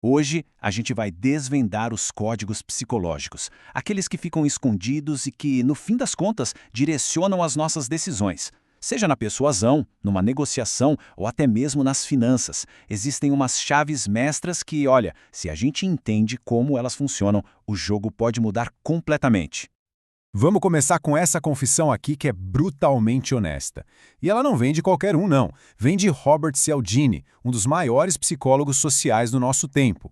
Hoje, a gente vai desvendar os códigos psicológicos, aqueles que ficam escondidos e que, no fim das contas, direcionam as nossas decisões. Seja na persuasão, numa negociação ou até mesmo nas finanças. Existem umas chaves mestras que, olha, se a gente entende como elas funcionam, o jogo pode mudar completamente. Vamos começar com essa confissão aqui que é brutalmente honesta. E ela não vem de qualquer um, não. Vem de Robert Cialdini, um dos maiores psicólogos sociais do nosso tempo.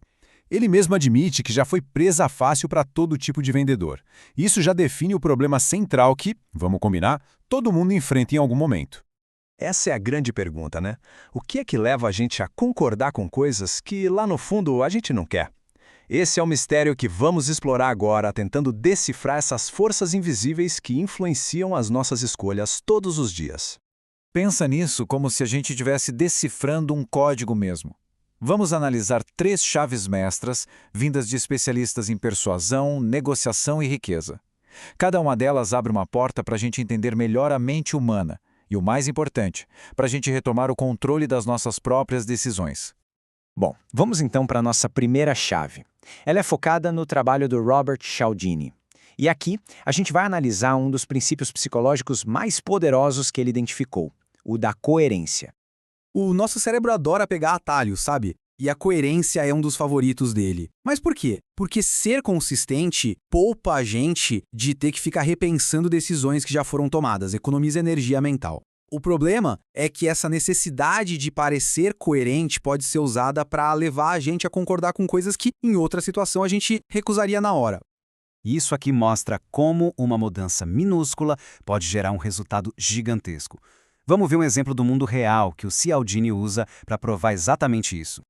Ele mesmo admite que já foi presa fácil para todo tipo de vendedor. Isso já define o problema central que, vamos combinar, todo mundo enfrenta em algum momento. Essa é a grande pergunta, né? O que é que leva a gente a concordar com coisas que, lá no fundo, a gente não quer? Esse é o mistério que vamos explorar agora, tentando decifrar essas forças invisíveis que influenciam as nossas escolhas todos os dias. Pensa nisso como se a gente estivesse decifrando um código mesmo. Vamos analisar 3 chaves mestras, vindas de especialistas em persuasão, negociação e riqueza. Cada uma delas abre uma porta para a gente entender melhor a mente humana e, o mais importante, para a gente retomar o controle das nossas próprias decisões. Bom, vamos então para a nossa primeira chave. Ela é focada no trabalho do Robert Cialdini. E aqui, a gente vai analisar um dos princípios psicológicos mais poderosos que ele identificou, o da coerência. O nosso cérebro adora pegar atalhos, sabe? E a coerência é um dos favoritos dele. Mas por quê? Porque ser consistente poupa a gente de ter que ficar repensando decisões que já foram tomadas, economiza energia mental. O problema é que essa necessidade de parecer coerente pode ser usada para levar a gente a concordar com coisas que, em outra situação, a gente recusaria na hora. Isso aqui mostra como uma mudança minúscula pode gerar um resultado gigantesco. Vamos ver um exemplo do mundo real que o Cialdini usa para provar exatamente isso.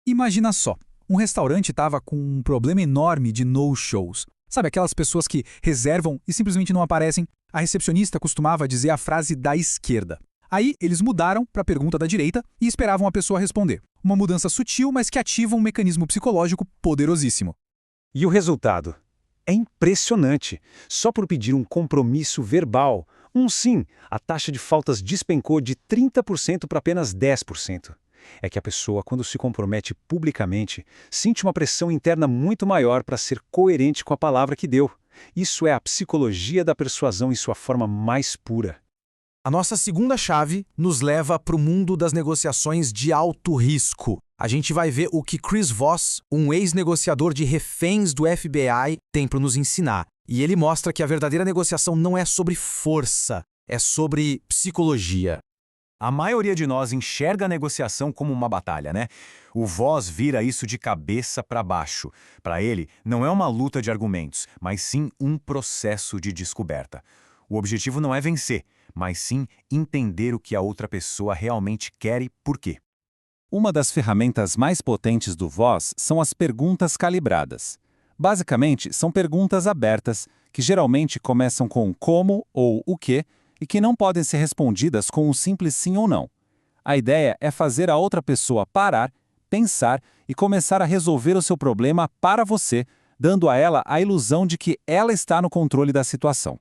Imagina só, um restaurante estava com um problema enorme de no-shows. Sabe aquelas pessoas que reservam e simplesmente não aparecem? A recepcionista costumava dizer a frase da esquerda. Aí eles mudaram para a pergunta da direita e esperavam a pessoa responder. Uma mudança sutil, mas que ativa um mecanismo psicológico poderosíssimo. E o resultado? É impressionante. Só por pedir um compromisso verbal, um sim, a taxa de faltas despencou de 30% para apenas 10%. É que a pessoa, quando se compromete publicamente, sente uma pressão interna muito maior para ser coerente com a palavra que deu. Isso é a psicologia da persuasão em sua forma mais pura. A nossa segunda chave nos leva para o mundo das negociações de alto risco. A gente vai ver o que Chris Voss, um ex-negociador de reféns do FBI, tem para nos ensinar. E ele mostra que a verdadeira negociação não é sobre força, é sobre psicologia. A maioria de nós enxerga a negociação como uma batalha, né? O Voss vira isso de cabeça para baixo. Para ele, não é uma luta de argumentos, mas sim um processo de descoberta. O objetivo não é vencer, mas sim entender o que a outra pessoa realmente quer e por quê. Uma das ferramentas mais potentes do Voss são as perguntas calibradas. Basicamente, são perguntas abertas, que geralmente começam com como ou o quê, e que não podem ser respondidas com um simples sim ou não. A ideia é fazer a outra pessoa parar, pensar e começar a resolver o seu problema para você, dando a ela a ilusão de que ela está no controle da situação.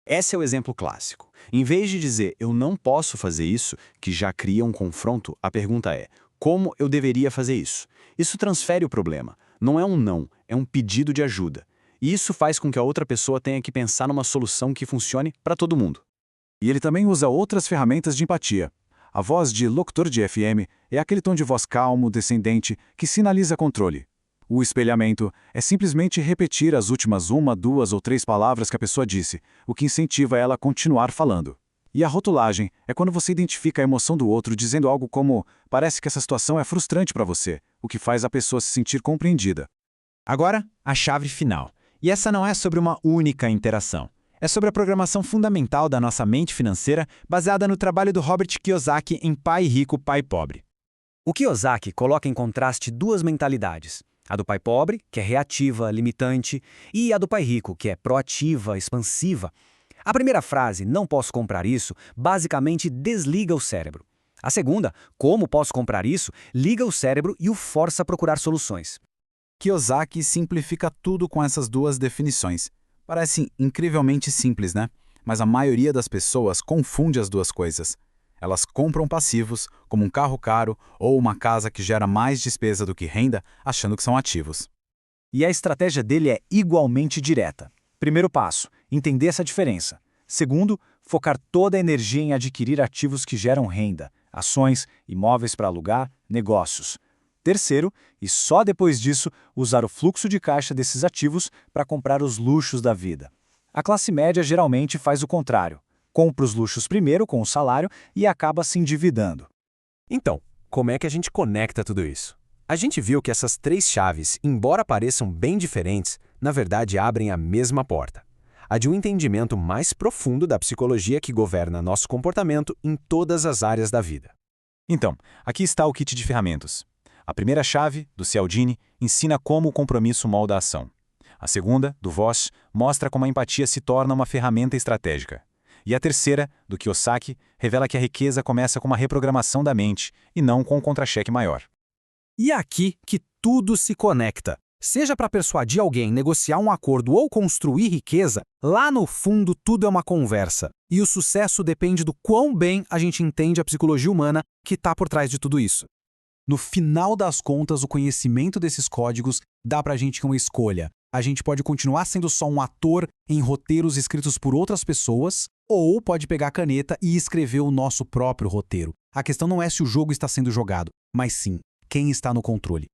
Esse é o exemplo clássico. Em vez de dizer eu não posso fazer isso, que já cria um confronto, a pergunta é como eu deveria fazer isso? Isso transfere o problema. Não é um não, é um pedido de ajuda. E isso faz com que a outra pessoa tenha que pensar numa solução que funcione para todo mundo. E ele também usa outras ferramentas de empatia. A voz de locutor de FM é aquele tom de voz calmo, descendente, que sinaliza controle. O espelhamento é simplesmente repetir as últimas 1, 2 ou 3 palavras que a pessoa disse, o que incentiva ela a continuar falando. E a rotulagem é quando você identifica a emoção do outro dizendo algo como parece que essa situação é frustrante para você, o que faz a pessoa se sentir compreendida. Agora, a chave final. E essa não é sobre uma única interação. É sobre a programação fundamental da nossa mente financeira, baseada no trabalho do Robert Kiyosaki em Pai Rico, Pai Pobre. O Kiyosaki coloca em contraste 2 mentalidades. A do pai pobre, que é reativa, limitante, e a do pai rico, que é proativa, expansiva. A primeira frase, não posso comprar isso, basicamente desliga o cérebro. A segunda, como posso comprar isso, liga o cérebro e o força a procurar soluções. Kiyosaki simplifica tudo com essas 2 definições. Parece incrivelmente simples, né? Mas a maioria das pessoas confunde as 2 coisas. Elas compram passivos, como um carro caro ou uma casa que gera mais despesa do que renda, achando que são ativos. E a estratégia dele é igualmente direta. Primeiro passo, entender essa diferença. Segundo, focar toda a energia em adquirir ativos que geram renda, ações, imóveis para alugar, negócios. Terceiro, e só depois disso, usar o fluxo de caixa desses ativos para comprar os luxos da vida. A classe média geralmente faz o contrário. Compra os luxos primeiro com o salário e acaba se endividando. Então, como é que a gente conecta tudo isso? A gente viu que essas três chaves, embora pareçam bem diferentes, na verdade abrem a mesma porta. A de um entendimento mais profundo da psicologia que governa nosso comportamento em todas as áreas da vida. Então, aqui está o kit de ferramentas. A primeira chave, do Cialdini, ensina como o compromisso molda a ação. A segunda, do Voss, mostra como a empatia se torna uma ferramenta estratégica. E a terceira, do Kiyosaki, revela que a riqueza começa com uma reprogramação da mente e não com um contra-cheque maior. E é aqui que tudo se conecta. Seja para persuadir alguém, negociar um acordo ou construir riqueza, lá no fundo tudo é uma conversa. E o sucesso depende do quão bem a gente entende a psicologia humana que está por trás de tudo isso. No final das contas, o conhecimento desses códigos dá pra gente uma escolha. A gente pode continuar sendo só um ator em roteiros escritos por outras pessoas, ou pode pegar a caneta e escrever o nosso próprio roteiro. A questão não é se o jogo está sendo jogado, mas sim quem está no controle.